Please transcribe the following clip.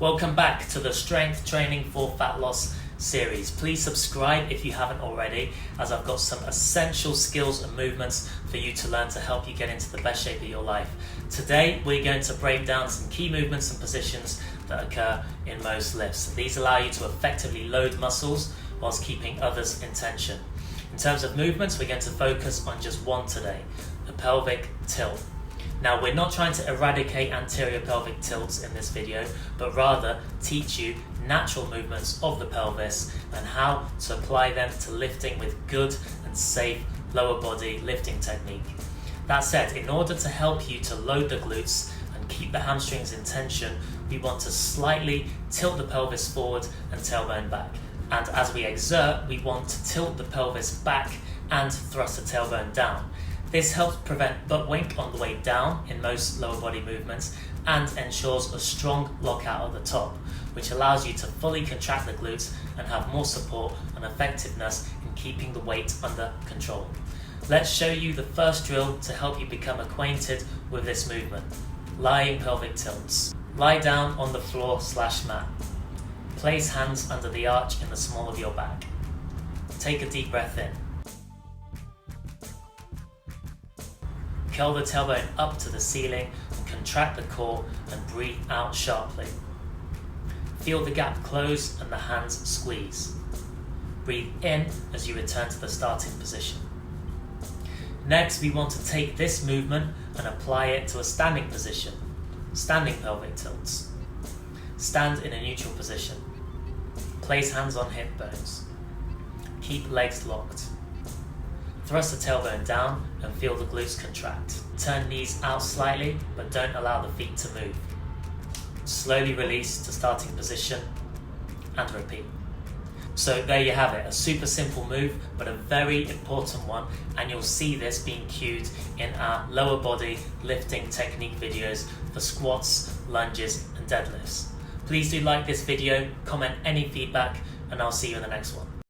Welcome back to the Strength Training for Fat Loss series. Please subscribe if you haven't already, as I've got some essential skills and movements for you to learn to help you get into the best shape of your life. Today we're going to break down some key movements and positions that occur in most lifts. These allow you to effectively load muscles whilst keeping others in tension. In terms of movements, we're going to focus on just one today, the pelvic tilt. Now, we're not trying to eradicate anterior pelvic tilts in this video, but rather teach you natural movements of the pelvis and how to apply them to lifting with good and safe lower body lifting technique. That said, in order to help you to load the glutes and keep the hamstrings in tension, we want to slightly tilt the pelvis forward and tailbone back. And as we exert, we want to tilt the pelvis back and thrust the tailbone down. This helps prevent butt wink on the way down in most lower body movements and ensures a strong lockout at the top, which allows you to fully contract the glutes and have more support and effectiveness in keeping the weight under control. Let's show you the first drill to help you become acquainted with this movement. Lying pelvic tilts. Lie down on the floor/mat. Place hands under the arch in the small of your back. Take a deep breath in. Curl the tailbone up to the ceiling and contract the core and breathe out sharply. Feel the gap close and the hands squeeze. Breathe in as you return to the starting position. Next, we want to take this movement and apply it to a standing position, standing pelvic tilts. Stand in a neutral position. Place hands on hip bones. Keep legs locked. Thrust the tailbone down and feel the glutes contract. Turn knees out slightly, but don't allow the feet to move. Slowly release to starting position and repeat. So there you have it, a super simple move, but a very important one, and you'll see this being cued in our lower body lifting technique videos for squats, lunges and deadlifts. Please do like this video, comment any feedback, and I'll see you in the next one.